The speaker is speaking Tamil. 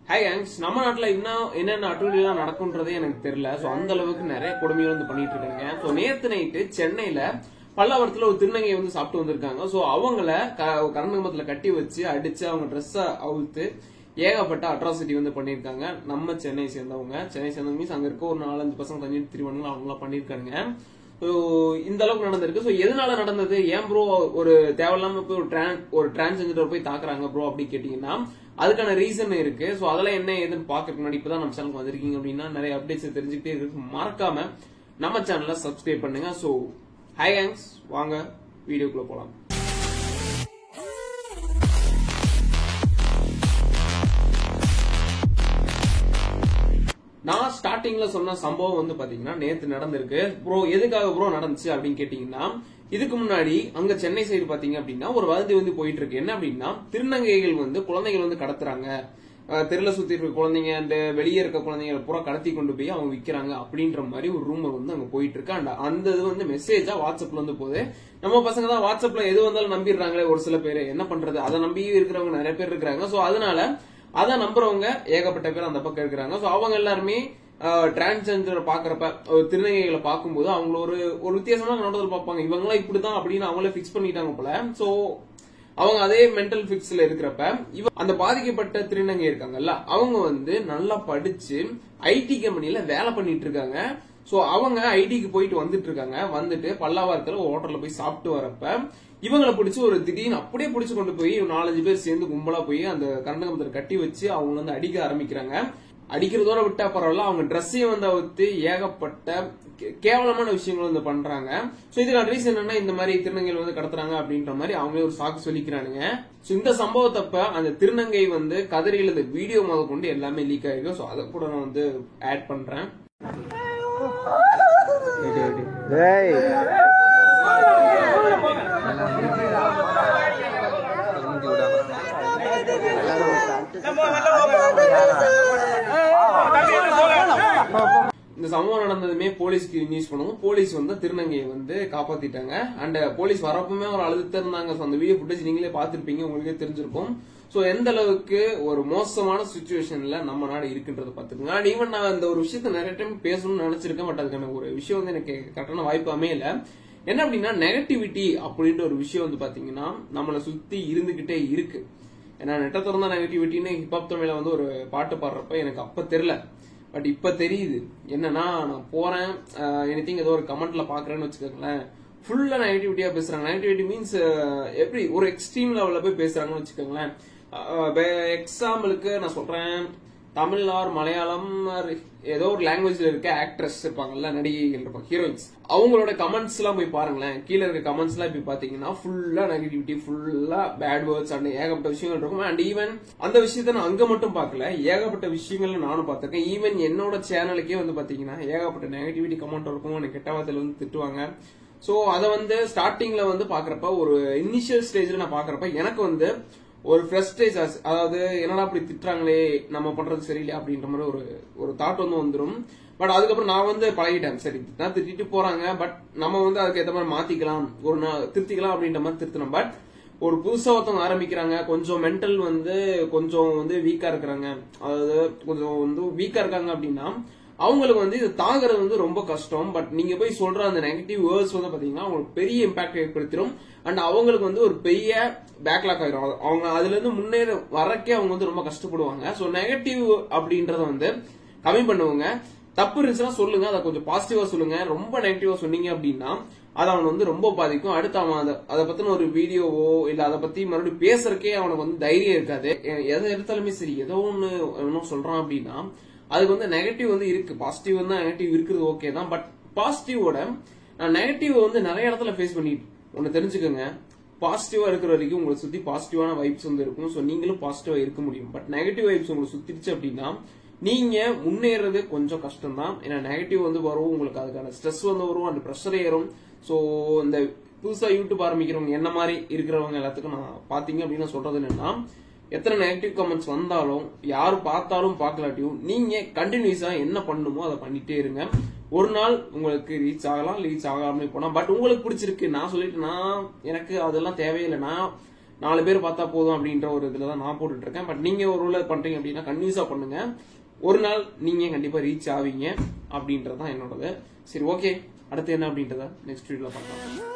ஹை கேங்ஸ், நம்ம நாட்டுல இன்னும் என்னென்ன அட்டூழியெல்லாம் நடக்கும்ன்றதே எனக்கு தெரியல. சோ அந்த அளவுக்கு நிறைய கொடுமைகள் வந்து பண்ணிட்டு இருக்காங்க. சோ நேத்து நைட்டு சென்னையில பல்லாவரத்துல ஒரு திருநங்கையை வந்து சாப்பிட்டு வந்திருக்காங்க. சோ அவங்கள கரண்டகம்பத்துல கட்டி வச்சு அடிச்சு அவங்க ட்ரெஸ் அவுத்து ஏகப்பட்ட அட்ராசிட்டி வந்து பண்ணிருக்காங்க. நம்ம சென்னை சேர்ந்தவங்க மீன்ஸ் அங்க இருக்க ஒரு 4-5 பசங்க தஞ்சி திருவண்ணா அவங்களாம் பண்ணிருக்காங்க. இந்த அளவுக்கு நடந்திருக்கு. சோ எதனால நடந்தது, ஏன் ப்ரோ ஒரு தேவையில்லாம போய் ஒரு டிரான்ஸ்ஜெண்டர் போய் தாக்குறாங்க ப்ரோ அப்படி கேட்டீங்கன்னா அதுக்கான ரீசன் இருக்கு. சோ அதெல்லாம் என்ன ஏதுன்னு பாக்கிறதுக்கு முன்னாடி இப்பதான் நம்ம சேனலுக்கு வந்திருக்கீங்க அப்படின்னா நிறைய அப்டேட்ஸ் தெரிஞ்சுக்கிட்டே இருக்கு. மறக்காம நம்ம சேனலை சப்ஸ்கிரைப் பண்ணுங்க. சோ ஹை கேங்ஸ், வாங்க வீடியோக்குள்ள போலாம். நான் ஸ்டார்டிங்ல சொன்ன சம்பவம் வந்து பாத்தீங்கன்னா நேத்து நடந்திருக்கு. ப்ரோ எதுக்காக ப்ரோ நடந்துச்சு அப்படின்னு கேட்டீங்கன்னா, இதுக்கு முன்னாடி அங்க சென்னை சைடு பாத்தீங்க அப்படின்னா ஒரு வதந்தி வந்து போயிட்டு இருக்கு. என்ன அப்படின்னா, திருநங்கைகள் வந்து குழந்தைகள் வந்து கடத்துறாங்க, தெருல சுத்தி இருக்க குழந்தைங்க அண்ட் வெளியே இருக்க குழந்தைங்களை பூரா கடத்தி கொண்டு போய் அவங்க விக்கிறாங்க அப்படின்ற மாதிரி ஒரு ரூமர் வந்து அங்க போயிட்டு இருக்கு. அண்ட் அந்த இது வந்து மெசேஜா வாட்ஸ்அப்ல வந்து போகுது. நம்ம பசங்க தான் வாட்ஸ்அப்ல எது வந்தாலும் நம்பிடுறாங்களே ஒரு சில பேர், என்ன பண்றது, அதை நம்பி இருக்கிறவங்க நிறைய பேர் இருக்கிறாங்க. சோ அதனால அதை நம்புறவங்க ஏகப்பட்ட பேர் அந்த பக்கம் இருக்கிறாங்க. சோ அவங்க எல்லாருமே டிரான்ஸ்ஜெண்டர் பாக்குறப்ப திருநங்கைகளை பார்க்கும்போது அவங்கள ஒரு வித்தியாசமான கண்ணோட்டத்தில் பார்ப்பாங்க. இவங்களாம் இப்படிதான் அப்படின்னு அவங்களே பிக்ஸ் பண்ணிட்டாங்க போல. சோ அவங்க அதே மென்டல் பிக்ஸ்ல இருக்கிறப்ப அந்த பாதிக்கப்பட்ட திருநங்கை இருக்காங்கல்ல, அவங்க வந்து நல்லா படிச்சு ஐடி கம்பெனில வேலை பண்ணிட்டு இருக்காங்க. சோ அவங்க ஐடிக்கு போயிட்டு வந்துட்டு இருக்காங்க. வந்துட்டு பல்லாவரத்துல ஹோட்டல்ல போய் சாப்பிட்டு வரப்ப இவங்களை பிடிச்சி ஒரு திடீர்னு அப்படியே பிடிச்சு கொண்டு போய் 4-5 பேர் சேர்ந்து கும்பலா போய் அந்த கரண்டகம்பத்துல கட்டி வச்சு அவங்க வந்து அடிக்க ஆரம்பிக்கிறாங்க. அடிக்கிறதோட விட்டா பரவாயில்ல, அவங்க ட்ரெஸ்ஸையும் வந்து அவுத்து ஏகப்பட்ட கேவலமான விஷயங்கள் வந்து பண்றாங்க. சோ இதுக்கான ரீசன் என்னன்னா, இந்த மாதிரி திருநங்கைகள் வந்து கடத்துறாங்க அப்படின்ற மாதிரி அவங்களே ஒரு சாக்கு சொல்லிக்கிறானுங்க. சோ இந்த சம்பவத்தப்ப அந்த திருநங்கை வந்து கதறியில இந்த வீடியோ முதல் கொண்டு எல்லாமே லீக் ஆயிருக்கு. சோ அதை கூட நான் வந்து ஆட் பண்றேன். இந்த சம்பவம் நடந்ததுமே போலீஸ்க்கு நியூஸ் பண்ணுவோம். போலீஸ் வந்து திருநங்கையை வந்து காப்பாத்திட்டாங்க. அண்ட் போலீஸ் வரப்பமே ஒரு அழுதுட்டு இருந்தாங்க. அந்த வீடியோ ஃபுட்டேஜ் நீங்களே பாத்திருப்பீங்க, உங்களுக்கே தெரிஞ்சிருக்கும். சோ எந்த அளவுக்கு ஒரு மோசமான சிச்சுவேஷன்ல நம்ம நாடு இருக்குன்றத பாத்துக்கோங்க. அண்ட் ஈவன் நான் இந்த ஒரு விஷயத்த நிறைய டைம் பேசணும்னு நினைச்சிருக்கேன். பட் அதுக்கான ஒரு விஷயம் வந்து எனக்கு கரெக்டான வாய்ப்பு அமையல. என்ன அப்படின்னா, நெகட்டிவிட்டி அப்படின்ற ஒரு விஷயம் வந்து பாத்தீங்கன்னா நம்மளை சுத்தி இருந்துகிட்டே இருக்கு. ஏன்னா நெட்ட திறந்தா நெகட்டிவிட்டின்னு ஹிப்ஹாப் தமிழ்ல வந்து ஒரு பாட்டு பாடுறப்ப எனக்கு அப்ப தெரியல, பட் இப்ப தெரியுது. என்னன்னா, நான் போறேன் எனிதிங் ஏதோ ஒரு கமெண்ட்ல பாக்குறேன்னு வச்சுக்கோங்களேன், ஃபுல்லா நெகட்டிவிட்டியா பேசுறாங்க. நெகட்டிவிட்டி மீன்ஸ் எப்படி ஒரு எக்ஸ்ட்ரீம் லெவல்ல போய் பேசுறாங்கன்னு வச்சுக்கோங்களேன். எக்ஸாம்பிளுக்கு நான் சொல்றேன், தமிழ் ஆர் மலையாளம் ஏதோ ஒரு லாங்குவேஜ்ல இருக்க ஆக்ட்ரஸ் இருப்பாங்கல்ல, நடிகைகள் இருப்பாங்க, ஹீரோயின்ஸ், அவங்களோட கமெண்ட்ஸ் எல்லாம் போய் பாருங்களேன். கீழே இருக்க கமெண்ட்ஸ் எல்லாம் போய் பாத்தீங்கன்னா ஃபுல்லா நெகட்டிவிட்டி, ஃபுல்லா பேட் வேர்ட்ஸ் அண்ட் ஏகப்பட்ட விஷயங்கள் இருக்கும். அண்ட் ஈவன் அந்த விஷயத்த நான் அங்க மட்டும் பாக்கல, ஏகப்பட்ட விஷயங்கள் நானும் பாத்திருக்கேன். ஈவன் என்னோட சேனலுக்கே வந்து பாத்தீங்கன்னா ஏகப்பட்ட நெகட்டிவிட்டி கமெண்ட் இருக்கும். எனக்கு கெட்ட வார்த்தையில வந்து திட்டுவாங்க. சோ அதை வந்து ஸ்டார்டிங்ல வந்து பாக்குறப்ப, ஒரு இனிஷியல் ஸ்டேஜ்ல நான் பாக்குறப்ப எனக்கு வந்து ஒரு ஃப்ரஸ்ட்ரேட், அதாவது என்னடா அப்படி திட்டுறாங்களே, நம்ம பண்றது சரியில்லை அப்படின்ற மாதிரி ஒரு தாட் வந்து வந்துடும். பட் அதுக்கப்புறம் நான் வந்து பழகிட்டேன். சரி, திட்டிட்டு போறாங்க, பட் நம்ம வந்து அதுக்கு ஏற்ற மாதிரி மாத்திக்கலாம், ஒரு திருத்திக்கலாம் அப்படின்ற மாதிரி திருத்தணும். பட் ஒரு புதுசா ஒருத்தவங்க ஆரம்பிக்கிறாங்க, கொஞ்சம் மென்டல் வந்து கொஞ்சம் வந்து வீக்கா இருக்கிறாங்க, அதாவது கொஞ்சம் வந்து வீக்கா இருக்காங்க அப்படின்னா அவங்களுக்கு வந்து இது தாக்குறது வந்து ரொம்ப கஷ்டம். பட் நீங்க போய் சொல்ற அந்த நெகட்டிவ் வேர்ட்ஸ் வந்து பாத்தீங்கன்னா அவங்களுக்கு பெரிய இம்பாக்ட் ஏற்படுத்திடும். அண்ட் அவங்களுக்கு வந்து ஒரு பெரிய பேக்லாக் ஆயிரும். அவங்க அதுல இருந்து முன்னேற வரக்கே அவங்க வந்து ரொம்ப கஷ்டப்படுவாங்க. சோ நெகட்டிவ் அப்படின்றத வந்து கம்மி பண்ணுவாங்க. தப்பு இருந்துச்சுன்னா சொல்லுங்க, அதை கொஞ்சம் பாசிட்டிவா சொல்லுங்க. ரொம்ப நெகட்டிவா சொன்னீங்க அப்படின்னா அது அவனை வந்து ரொம்ப பாதிக்கும். அடுத்து அவன் அதை பத்தின ஒரு வீடியோவோ இல்ல அதை பத்தி மறுபடியும் பேசுறதுக்கே அவனுக்கு வந்து தைரியம் இருக்காது. எதை எடுத்தாலுமே சரி, ஏதோ ஒன்னு சொல்றான் அப்படின்னா அதுக்கு வந்து நெகட்டிவ் வந்து இருக்கு, பாசிட்டிவ் வந்து நெகட்டிவ் இருக்குது, ஓகே தான். பட் பாசிட்டிவோட நான் நெகட்டிவ் வந்து நிறைய இடத்துல ஃபேஸ் பண்ணிட்டு ஒன்னு தெரிஞ்சுக்கோங்க. பாசிட்டிவா இருக்கிற வரைக்கும் உங்களை சுத்தி பாசிட்டிவான வைப்ஸ் வந்து இருக்கும். சோ நீங்களும் பாசிட்டிவா இருக்க முடியும். பட் நெகட்டிவ் வைப்ஸ் உங்களை சுத்திடுச்சு அப்படின்னா நீங்க முன்னேறது கொஞ்சம் கஷ்டம் தான். ஏன்னா நெகட்டிவ் வந்து வரும், உங்களுக்கு அதுக்கான ஸ்ட்ரெஸ் வந்து வரும், அந்த ப்ரெஷர் ஏறும். சோ இந்த புதுசா யூடியூப் ஆரம்பிக்கிறவங்க என்ன மாதிரி இருக்கிறவங்க எல்லாத்துக்கும் நான் பாத்தீங்க அப்படின்னு சொல்றது என்னன்னா, எத்தனை நெகட்டிவ் கமெண்ட்ஸ் வந்தாலும் யாரு பார்த்தாலும் பார்க்கலாட்டியும் நீங்க கண்டினியூஸா என்ன பண்ணுமோ அதை பண்ணிட்டே இருங்க. ஒரு நாள் உங்களுக்கு ரீச் ஆகலாம், ரீச் ஆகாமலே போனா, பட் உங்களுக்கு பிடிச்சிருக்கு, நான் சொல்லிட்டு எனக்கு அதெல்லாம் தேவையில்லை, நான் 4 பேர் பார்த்தா போதும் அப்படின்ற ஒரு இதுல தான் நான் போட்டுட்டு இருக்கேன். பட் நீங்க ஒரு ரூல பண்றீங்க அப்படின்னா கன்வியூஸா பண்ணுங்க, ஒரு நாள் நீங்க கண்டிப்பா ரீச் ஆவீங்க அப்படின்றதான் என்னோடது. சரி, ஓகே, அடுத்து என்ன அப்படின்றத நெக்ஸ்ட் வீடியோல பார்க்கலாம்.